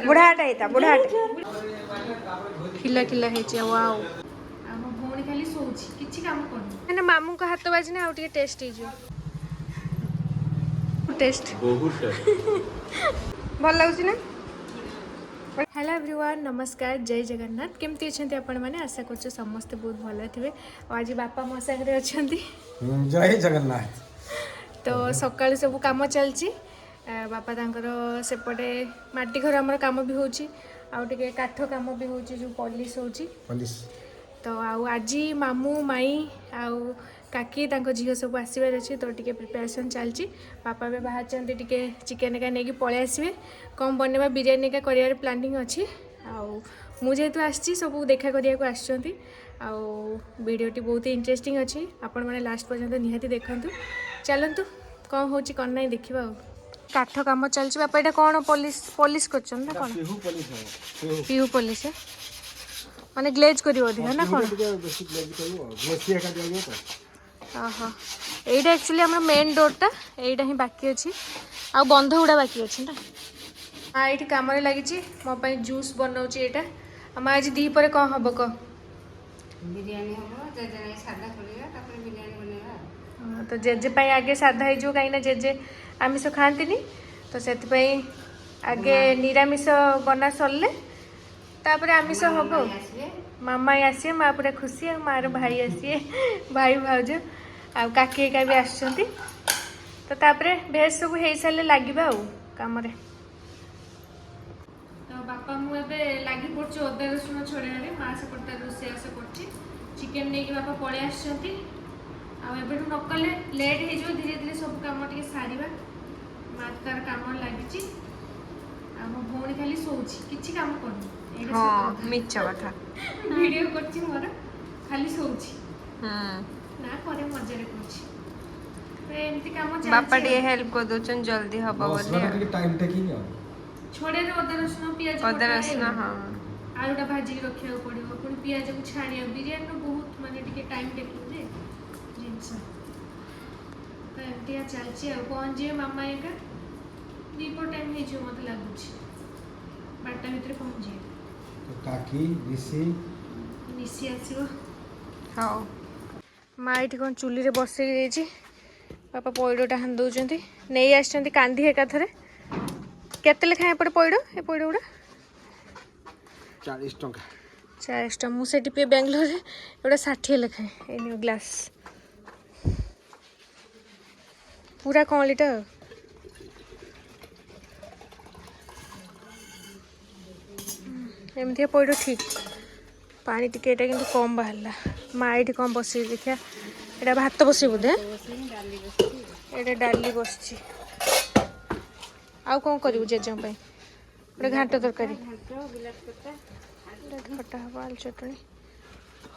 बुढ़ाटा होता बुढ़ाटा खिला खिला है वाओ ଆମ ଭଉଣୀ ଖାଲି ଶୋଉଛି କିଛି କାମ କରୁନି ମାନେ ମାମୁଙ୍କ ହାତ ବାଜିନା ଆଉ ଟିକେ ଟେଷ୍ଟ ହେଇଯିବ ଟେଷ୍ଟ ବହୁତ ଭଲ ଲାଗୁଛି ନା हेलो एवरीवन नमस्कार जय जगन्नाथ केमती अच्छे आपण मैंने आशा कर समस्ते बहुत भल थे आज बापा मो सागर अच्छा जय जगन्नाथ तो सकाल सब कम चलती बापा तांकर सेपटे माटी घर आमर कम भी होची आउटे काठ कम भी होची जो पॉलिश होची तो आज मामू माई आउ काकी तांको झील सब आसबार अच्छे तो टी प्रिपेरेसन चलती बापा भी बाहर टे चिकेन एका नहीं पलि आसवे कम बनवा बिरियानी का कर प्लानिंग अच्छी आजेतु आसी सब देखा करने को वीडियोटी बहुत इंटरेस्टिंग अच्छी आपण मैंने लास्ट पर्यंत निहाती देखु चलतु कौन हो कौन ना देखा काठ कम चलती बापा यहाँ कौन पॉलिश पॉलिश कर पीहू पॉलिश माने ग्लेज कर ना कौन ओहो यहीटा एक्चुअली आम मेन डोरटा यहीटा ही बाकी अच्छी आ बंध गुड़ा बाकी अच्छी ना हाँ ये कम लगी मो जूस बनाऊँ यहाँ आम आज दीपर कौन हम कह ବିରିୟାନୀ ହେବ ଜେଜେ ନାଇଁ ସାଧା କରିବା ତାପରେ ବିରିୟାନୀ ବନେଇବା तो जेजे पाई आगे साधा हो कहीं जेजे आमिष खाती तो से आगे निरामिष बना सरले तापर आमिष हम मामा आसिए माँ पूरा खुशी आ मार भाई आसिए भाई भाउज आ काकी एका भी आसुँच तो तापर भेज सब हो सारे लगे कम तो बापा मुझे लगी पड़ी अदा रसुण छड़े माँ से रोषेस कर चिकेन नहीं बापा पलि आसुँच आबू नकले लेट हो धीरे धीरे सब कम टे सारा माँ तार कम लगी आम भौणी खाली शोची किसी कम करनी मिछ कथा वीडियो करछि मोर खाली शोची ना करे मजा रे करछि एमती काम चल बापा टे हेल्प कर दोचन जल्दी हबा बोले टाइम टेकिंग छोड़े रे अदा रसुण पियाज हां आलूटा भाजी रखिया पड़ो पुणी पियाज को छाड़िया बिरियानी बहुत माने टिके टाइम टेकिंग रे जिनस तो एमती चलछि आ पहुंच जे मामा एका दीपर टाइम हे जो मते लागुछ 12टा भीतर पहुंच जे तो काकी निसी आसीबो हां माँ ये कौन चुली रे बसई देछि बापा पइडोटा हान दउचंती नहीं आछंती कांदी एका थरे केते लेखा एपटे पइडो ए पइडो गुडा 40 टंका 40 टंका मुझे पे बेंगलोर रे एटा 60 लेखा ए ग्लास पूरा कौलीटा एमती पइडो ठीक पानी टिके कि कम बाहर माँ ये कौन बस देखा यहाँ भात बस बोधे ये डाली बस आउ कौन करूँ जेजे गोटे घाट तरकारी खटा हम आलू चटनी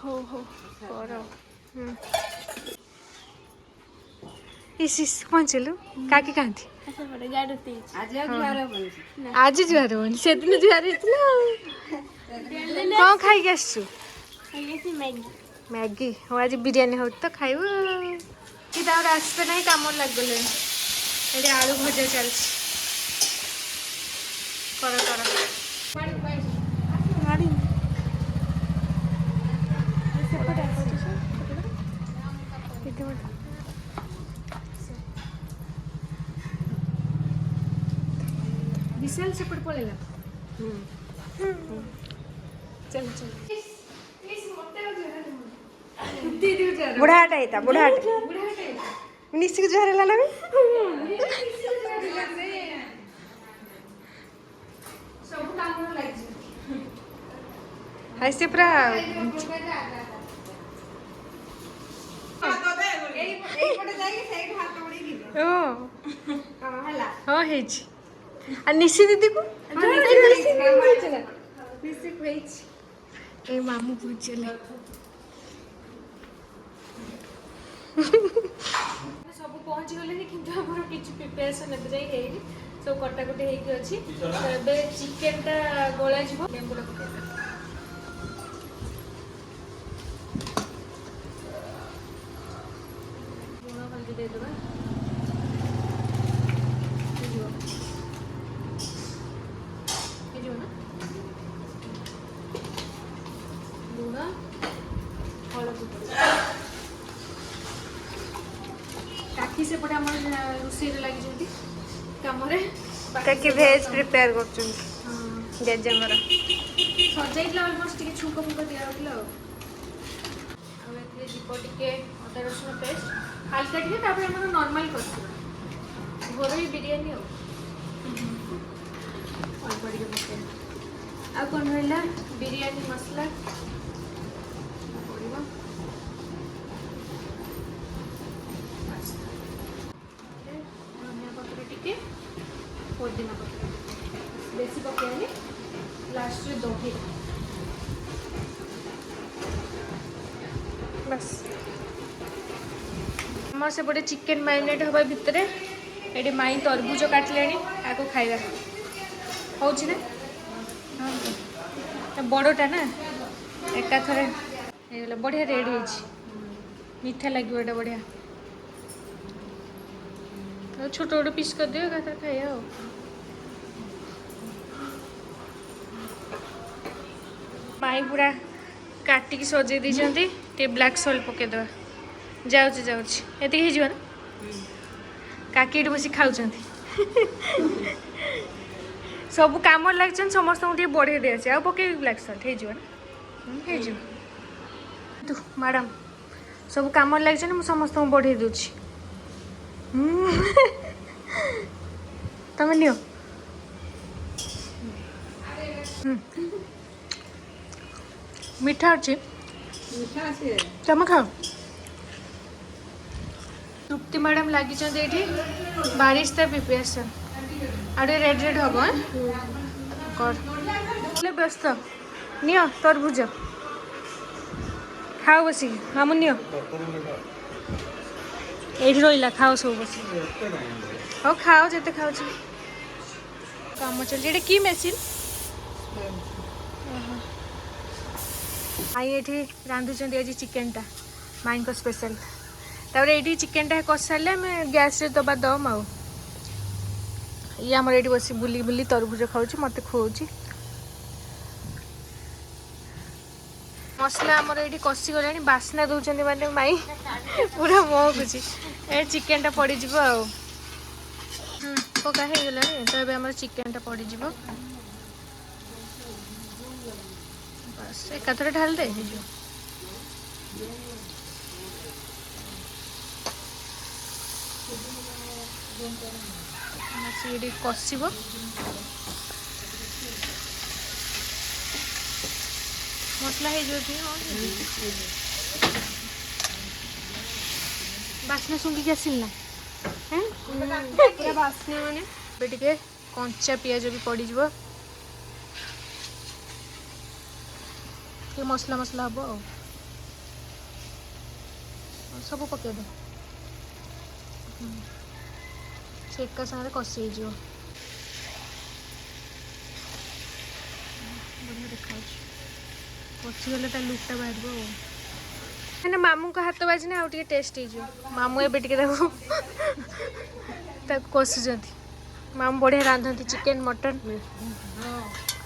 हो हो कर इस पहुँचलु काकी कहाँती आज जुआर बनी से दिन जुआर कौन खाई आसु मैगी हो आज बिरियानी हो तो खाइबू कि आसते ना कम लगल ये आलू भजा चल कर विशाल सेपट पड़ेगा चल चल बुढ़ाटा होता बुढ़ाटा निश्चित जुहार है ना ऐसे पूरा हाँ है निशी दीदी को मामू पहुँचले सब पहुँची गले कि प्रिपेरेसन सब कटाकटी होगी चिकेनटा गला लेंबुटा पकड़ लुण हल्दी देदेबा କାମରେ କାକି ଭେଜ୍ ପ୍ରିପେୟାର କରୁଛନ୍ତି ହଁ ଜେଜେଙ୍କର। ସଜାଇଥିଲା ଅଲମୋଷ୍ଟ ଟିକେ ଛୁଙ୍କ ଫୁଙ୍କ ଦିଆହେଉଥିଲା ଆଉ ଏଥିରେ ଯିବ ଟିକେ ଅଦା ରସୁଣ ପେଷ୍ଟ ହାଲକା ଟିକେ, ତାପରେ ଆମର ନର୍ମାଲ କରିଥିବା ଘରୋଇ ବିରିୟାନୀ ଆଉ ଅଳ୍ପ ଟିକେ ପକେଇବା। ଆଉ କ'ଣ ରହିଲା ବିରିୟାନୀ ମସଲା ପଡ଼ିବ, ଧନିଆ ପତ୍ର ଟିକେ, ପୋଦିନା ପତ୍ର ବେଶୀ ପକେଇବାନି, ଲାଷ୍ଟରେ ଦହି ବାସ୍ ଆମର ସେପଟେ ଚିକେନ୍ ମ୍ୟାରିନେଟ୍ ହେବା ଭିତରେ ଏଠି ମାଇଁ ତରଭୁଜ କାଟିଲେଣି, ଆକୁ ଖାଇବା ହେଉଛି ନା ବଡ଼ଟା ନା ଏକାଥରେ ହେଇଗଲା, ବଢ଼ିଆ ରେଡ଼ି ହେଇଛି, ମିଠା ଲାଗିବ ଏଇଟା ବଢ଼ିଆ। ଛୋଟ ଛୋଟ ପିସ୍ କରିଦିଅ ଏକାଥରେ ଖାଇବା ଆଉ। ମାଇଁ ପୁରା କାଟିକି ସଜେଇ ଦେଇଛନ୍ତି, ଟିକେ ବ୍ଲାକ୍ ସଲ୍ଟ ପକେଇଦେବା। ଯାଉଛି ଏତିକି ହେଇଯିବ ନା? କାକି ଏଠି ବସି ଖାଉଛନ୍ତି ସବୁ କାମରେ ଲାଗିଛନ୍ତି, ସମସ୍ତଙ୍କୁ ଟିକେ ବଢ଼େଇ ଦିଆଛି, ଆଉ ପକେଇବି ବ୍ଲାକ୍ ସଲ୍ଟ ହେଇଯିବ ନା? ହେଇଯିବ। ତୁ ମ୍ୟାଡ଼ାମ୍ ସବୁ କାମରେ ଲାଗିଛନ୍ତି, ମୁଁ ସମସ୍ତଙ୍କୁ ବଢ଼େଇ ଦେଉଛି। ତମେ ନିଅ। ମିଠା ଅଛି, ତମେ ଖାଅ। ତୃପ୍ତି ମ୍ୟାଡ଼ାମ୍ ଲାଗିଛନ୍ତି ଏଇଠି ବାରିସ୍ତା ପ୍ରିପେରେସନ୍, ଆଉ ଟିକେ ରେଡ୍ ରେଡ୍ ହବ କର ବ୍ୟସ୍ତ। ନିଅ ତରଭୁଜ ଖାଅ ବସିକି, ମାମୁଁ ନିଅ ଏଇଠି ରହିଲା, ଖାଅ ସବୁ ବସିକି। ହଉ ଖାଅ ଯେତେ ଖାଉଛି। କାମ ଚାଲିଛି। ଏଇଟା କି ମେସିନ୍? ମାଇଁ ଏଠି ରାନ୍ଧୁଛନ୍ତି ଆଜି ଚିକେନ୍ଟା, ମାଇଁଙ୍କ ସ୍ପେଶାଲ୍। ତାପରେ ଏଇଠି ଚିକେନ୍ଟା କରିସାରିଲେ ଆମେ ଗ୍ୟାସ୍ରେ ଦେବା ଦମ୍ ଆଉ। ଇଏ ଆମର ଏଇଠି ବସି ବୁଲି ବୁଲି ତରଭୁଜ ଖାଉଛି, ମୋତେ ଖୁଆଉଛି। ମସଲା ଆମର ଏଇଠି କଷିଗଲାଣି, ବାସ୍ନା ଦେଉଛନ୍ତି ମାନେ ମାଇଁ ପୁରା ମହକୁଛି। ଏ ଚିକେନ୍ଟା ପଡ଼ିଯିବ ଆଉ। ପକା ହେଇଗଲାଣି, ତ ଏବେ ଆମର ଚିକେନ୍ଟା ପଡ଼ିଯିବ। ବାସ୍ ଏକାଥରେ ଢାଳି ଦେ, ହେଇଯିବ। ସିଏ ଟିକେ କଷିବ, ମସଲା ହେଇଯିବ ଟିକେ। ବାସ୍ନା ଶୁଙ୍ଘିକି ଆସିଲି ନା? ପୁରା ବାସ୍ନା ମାନେ। ଏବେ ଟିକେ କଞ୍ଚା ପିଆଜ ବି ପଡ଼ିଯିବ, ଟିକେ ମସଲା ହବ ଆଉ। ସବୁ ପକେଇଦେ, ସେ ଏକା ସାଙ୍ଗରେ କଷି ହେଇଯିବ। ବଢ଼ିଆ ଦେଖାଯାଉଛି, କଷିଗଲେ ତା ଲୁକ୍ଟା ବାହାରିବ ଆଉ। ମାନେ ମାମୁଁଙ୍କ ହାତ ବାଜିନେ ଆଉ ଟିକେ ଟେଷ୍ଟ ହେଇଯିବ। ମାମୁଁ ଏବେ ଟିକେ ତାକୁ କଷୁଛନ୍ତି। ମାମୁଁ ବଢ଼ିଆ ରାନ୍ଧନ୍ତି ଚିକେନ୍ ମଟନ୍।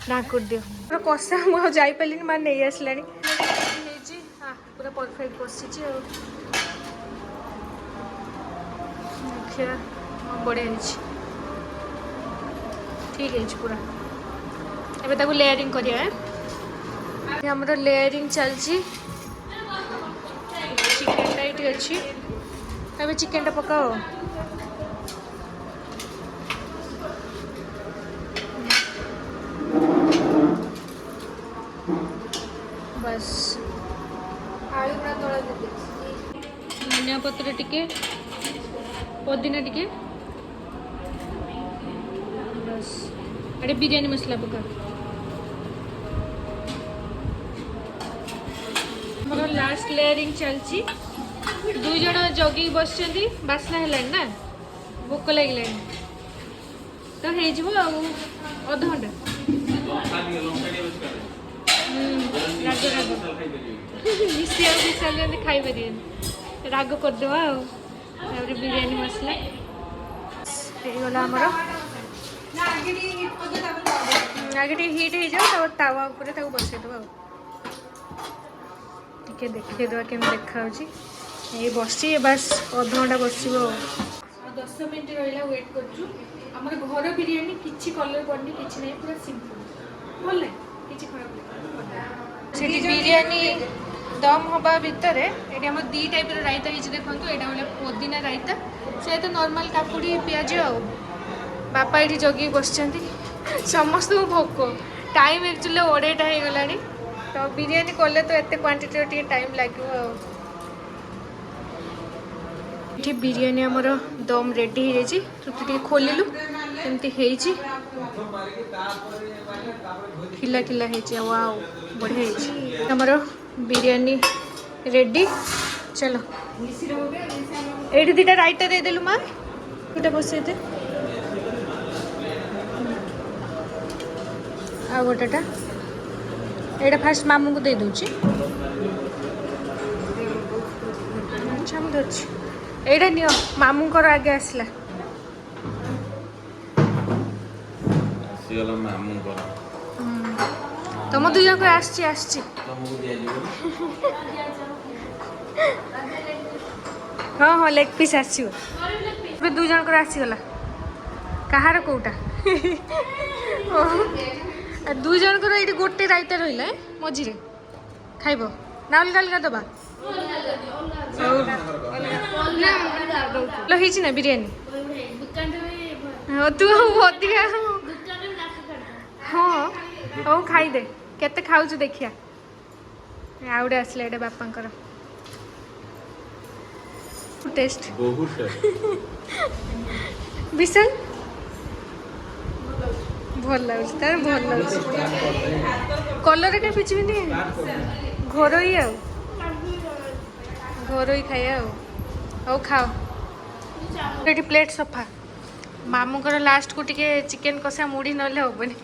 ଢାଙ୍କୁଡ଼ି ଦିଅ। ପୁରା କଷା ମୁଁ ଆଉ ଯାଇପାରିଲିନି, ମା ନେଇ ଆସିଲାଣି। ହେଇଛି ପୁରା ପରଫେକ୍ଟ କଷିଛି ଆଉ। ଦେଖିବା ବଢ଼ିଆ ହେଇଛି, ଠିକ୍ ହେଇଛି ପୁରା। ଏବେ ତାକୁ ଲେୟାରିଂ କରିବା। ଆମର ଲେୟାରିଂ ଚାଲିଛି, ଚିକେନ୍ଟା ଏଇଠି ଅଛି। ଏବେ ଚିକେନ୍ଟା ପକାଅ। ବାସ୍ ଆଳୁ ଗୁଡ଼ା ତଳେ ଦେବେ, ଧନିଆ ପତ୍ର ଟିକେ, ପୋଦିନା ଟିକେ, ବାସ୍। ଏଠି ବିରିୟାନୀ ମସଲା ପକା। ଆମର ଲାଷ୍ଟ ଲେୟାରିଂ ଚାଲିଛି। ଦୁଇ ଜଣ ଜଗିକି ବସିଛନ୍ତି, ବାସ୍ନା ହେଲାଣି ନା, ଭୋକ ଲାଗିଲାଣି, ତ ହେଇଯିବ ଆଉ ଅଧଘଣ୍ଟା। ରାଗ ମିଶିବାକୁ ଯେମିତି ଖାଇପାରିବେନି, ରାଗ କରିଦେବା ଆଉ। ତାପରେ ବିରିୟାନୀ ମସଲା ହେଇଗଲା ଆମର। ଆଗେ ଟିକେ ହିଟ୍ ହେଇଯାଉ, ତାପରେ ତାୱା ଉପରେ ତାକୁ ବସେଇଦେବା ଆଉ। ଟିକେ ଦେଖେଇଦେବା କେମିତି ଦେଖାଯାଉଛି। ଏଇ ବସିଛି, ବାସ୍ ଅଧଘଣ୍ଟା ବସିବ ଆଉ। 10 ମିନିଟ୍ ରହିଲା, ୱେଟ୍ କରୁଛୁ। ଆମର ଘର ବିରିୟାନୀ କିଛି କଲର ପଡନି କିଛି ନାହିଁ ପୁରା ସିମ୍ପଲ ଭଲ ଲାଗେ କିଛି ଖରାପ ଲାଗେ ସେଠି ବିରିୟାନୀ ଦମ୍ ହବା ଭିତରେ ଏଠି ଆମର ଦି ଟାଇପର ରାଇତା ହେଇଛି ଦେଖନ୍ତୁ ଏଇଟା ହେଲା ପୋଦିନା ରାଇତା ସହିତ ନର୍ମାଲ କାକୁଡ଼ି ପିଆଜ ଆଉ ବାପା ଏଠି ଜଗିକି ବସିଛନ୍ତି ସମସ୍ତଙ୍କୁ ଭୋକ ଟାଇମ୍ ଆକ୍ଚୁଆଲି 2:30 ହେଇଗଲାଣି ତ ବିରିୟାନୀ କଲେ ତ ଏତେ କ୍ୱାଣ୍ଟିଟିର ଟିକେ ଟାଇମ୍ ଲାଗିବ ଆଉ ଏଠି ବିରିୟାନୀ ଆମର ଦମ୍ ରେଡ଼ି ହେଇଯାଇଛି ତୃପ୍ତି ଟିକେ ଖୋଲିଲୁ ଏମିତି ହେଇଛି ଖିଲା ଖିଲା ହେଇଛି ୱାଓ ବଢ଼ିଆ ହେଇଛି ଆମର ବିରିୟାନୀ ରେଡ଼ି चलो ଏଇଠି ଦୁଇଟା ରାଇତା ଦେଇଦେଲୁ ମା ଦୁଇଟା ବସେଇଦେ ଆଉ ଗୋଟେଟା ଏଇଟା ଫାଷ୍ଟ ମାମୁଙ୍କୁ ଦେଇ ଦେଉଛି ଆଚ୍ଛା ମୁଁ ଧରୁଛି ଏଇଟା ନିଅ ମାମୁଙ୍କର ଆଗେ ଆସିଲା ଆସିଗଲା ମାମୁଙ୍କର ତମ ଦୁଇ ଜଣଙ୍କର ଆସିଛି ତମକୁ ଦିଆଯିବ ହଁ ହଁ ଲେగ్ ପିସ୍ ଆସିବ ଏବେ ଦୁଇ ଜଣଙ୍କର ଆସିଗଲା କାହାର କୋଉଟା ଦୁଇ ଜଣଙ୍କର ଏଇଠି ଗୋଟେ ରାଇତା ରହିଲା ମଝିରେ ଖାଇବ ନା ଅଲଗା ଅଲଗା ଦବା ଭଲ ହେଇଛି ନା ବିରିୟାନୀ ହଁ ତୁ ଅଧିକା ହଁ ହଉ ଖାଇଦେ କେତେ ଖାଉଛୁ ଦେଖିଆ ଆଉ ଗୋଟେ ଆସିଲା ଏଇଟା ବାପାଙ୍କର टेस्ट ବହୁତ विशाल भल लगे तार भल लगे कलर के पिछे घर ही खाया आओ खाओ ये प्लेट सफा मामूकर लास्ट को टिके चिकेन कषा मुड़ी ना हेनी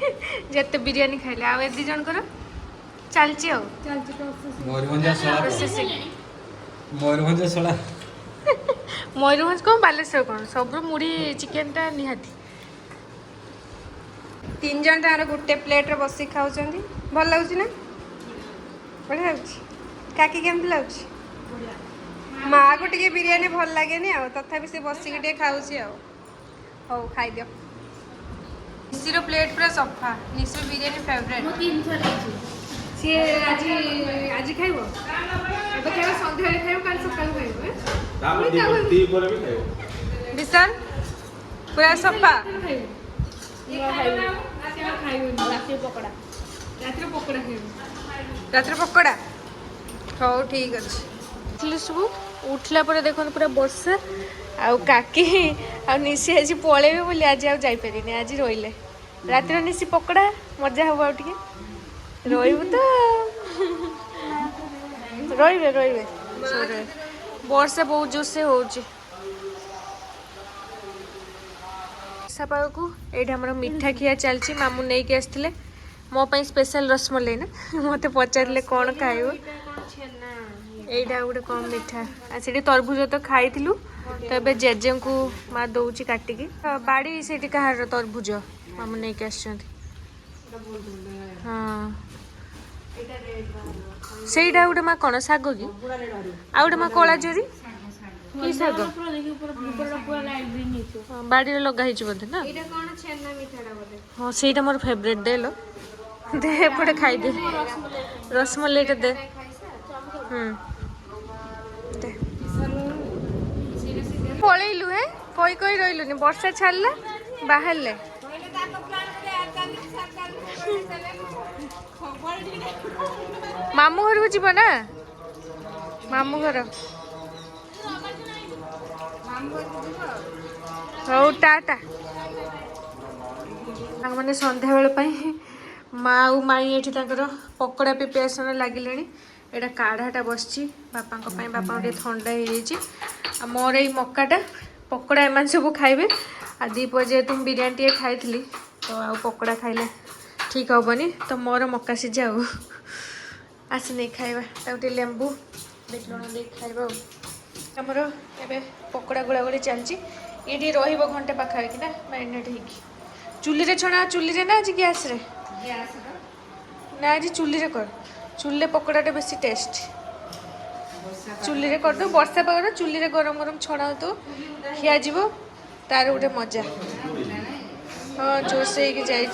जिते बिरियानी खाइले आ दी जनकर चलची मयूरभंज शला मयूरभंज कौन बालेश्वर कौन सब मुड़ी चिकेन टा निहाती 3 जन तार गोटे प्लेट रे बसी खाऊँ भल लगुच ना बढ़िया लगुच काकी केमती लगुच माँ को टिके बिरियानी भल लगे तथापि से बसिक टे खाऊँ हौ खाई दियो निशिर प्लेट पूरा सफा निशिर बिरियानी फेवरेट सी आज आज खाइब ଏବେ ଖାଇବ ସନ୍ଧ୍ୟାରେ ଖାଇବ କାଲି ସକାଳୁ ଖାଇବ ବିଶାଲ ପୁରା ସଫା ରାତିରେ ପକୋଡ଼ା ହଉ ଠିକ୍ ଅଛି ସବୁ ଉଠିଲା ପରେ ଦେଖନ୍ତୁ ପୁରା ବର୍ଷା ଆଉ କାକି ଆଉ ନିଶି ଆଜି ପଳେଇବେ ବୋଲି ଆଜି ଆଉ ଯାଇପାରିନି ଆଜି ରହିଲେ ରାତିରେ ନିଶି ପକୋଡ଼ା ମଜା ହବ ଆଉ ଟିକେ ରହିବୁ ତ ରହିବେ ବର୍ଷା ବହୁତ ଜୋରସେ ହଉଛି ବର୍ଷା ପାଗକୁ ଏଇଠି ଆମର ମିଠା ଖିଆ ଚାଲିଛି ମାମୁଁ ନେଇକି ଆସିଥିଲେ ମୋ ପାଇଁ ସ୍ପେଶାଲ ରସମଲେଇ ନା ମତେ ପଚାରିଲେ କ'ଣ ଖାଇବ ଏଇଟା ଗୋଟେ କ'ଣ ମିଠା ଆଉ ସେଠି ତରଭୁଜ ତ ଖାଇଥିଲୁ ତ ଏବେ ଜେଜେଙ୍କୁ ମା ଦଉଛି କାଟିକି ବାଡ଼ି ସେଠି କାହାର ତରଭୁଜ ମାମୁଁ ନେଇକି ଆସିଛନ୍ତି ହଁ ସେଇଟା ଗୋଟେ ମା କ'ଣ ଶାଗ କି ଆଉ ଗୋଟେ ମା କଳା ଜରି କି ଶାଗ ବାଡ଼ିରେ ଲଗା ହେଇଛି ବୋଧେ ନା ହଁ ସେଇଟା ମୋର ଫେଭରେଟ୍ ଦେ लो दे एपटे खाईदे रसमलाईटा दे दे पलैलु हे कई कई रही वर्षा छाड़ला बाहर मामू घर को जीव ना मामू घर हौ टाटा मैंने संध्या बेल माँ आउ माई ये पकोड़ा प्रिपेरेसन लगिले एटा काढ़ाटा बसची बापा बापा थंडा हो मोर ये मक्काटा पकोड़ा एम सब खाइबे आ दीप जेहेतु बिरियानी टे खाई तो आ पकोड़ा खाइले ठीक हेनी तो मोर मक्का सीझा आस नहीं खाइबा गोटे लेंबू लुण दे खाइबा आमर ए पकोड़ा गुड़ा गुड़ी चलती ये घंटे पाखापाखि ना मैरिनेट हो चुली छणा चुली ना आज गैस रे ना आज चुली कर चुली पकोड़ा बेसी टेस्ट चुली कर दो वर्षा पाग चुली गरम गरम छणा तो खिया तार गोटे मजा हाँ जोसे ही जाए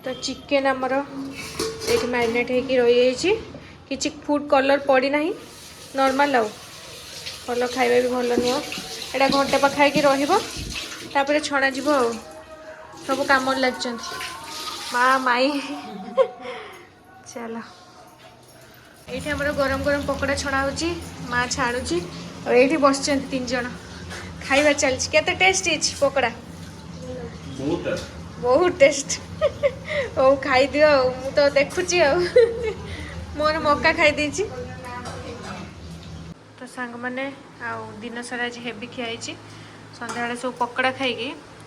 तो चिकेन आमर ये मैरिनेट होगी रही किसी फूड कलर पड़ी ना नॉर्मल आउ कलर खाଇବା भी भल नुह एटा घंटे पाखाई रहा छणा जीव आ सब कम लग माँ माई चलो ये गरम गरम पकोड़ा छणा हो माँ छाणुची और ये बस 3 जन खाଇବା चलती केते टेस्ट पकोड़ा बहुत टेस्ट ओ खाई दियो मु तो देखुची मोर मौका खाई देची तो सांग माने दिन सारा आज हेवी खियाई संध्या बेले सब पकोड़ा खाई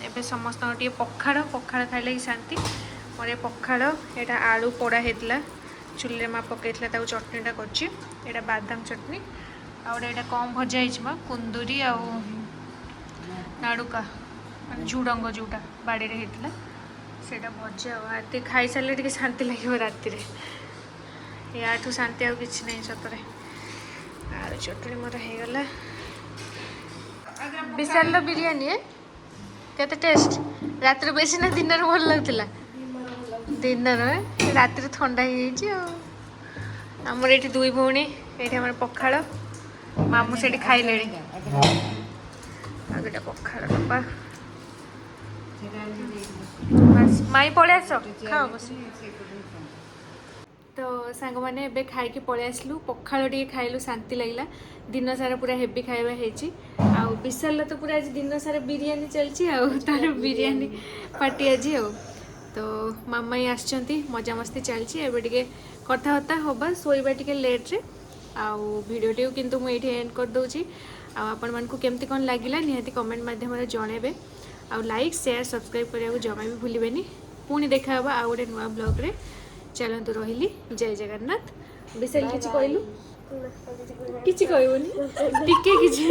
एबे समस्त पखाड़ पखाड़ खाइले शांति मोर ये पखाड़ यहाँ आलू पोड़ा होता चुल्ले माँ पकईला चटनीटा कर बादाम चटनी आउटा कम भजा माँ कुंदूरी नाड़ुका मान झुडंग जोटा बाड़ी में होता से भजा राति खाई सारे टे शांति लगे राति या शांति आउ कि नहीं सतरे आलू चटनी मोर होगला विशाल बिरियानी है केते टेस्ट रात बेसी ना दिन भल लगुला दिन राति ठंडा होमर ये 2 भौणी ये पखाड़ मामू से खाइले आगे पखाड़ बापा माई पलि आस खाओ बस तो सांग मैंने एबे खाई पलि आसलु पखाड़ टे खाइलु शांति लगला दिन सारा पूरा हेवी खाଇବା ହେଇଛି ଆଉ विशाल तो पूरा आज दिन सारा बिरियानी चलची आ तार बिरियानी पार्टी आज तो मामा ही आसचंती मजा मस्ती चलची एबे टिके कथाबार्ता होबा सोइबा टिके लेट रे आउ वीडियो किंतु मु एठी एंड कर दोची आ आपण मानकु केमती कोन लागिला निहाती कमेंट माध्यम रे जणेबे आ लाइक शेयर सब्सक्राइब करिया जमा भी भूलिबेनी पुणी देखा हबा आ गोटे नुआ ब्लॉग रे चलतु रहिली जय जगन्नाथ विशाल किछि कहलु किछि कहबोनी टिके किछि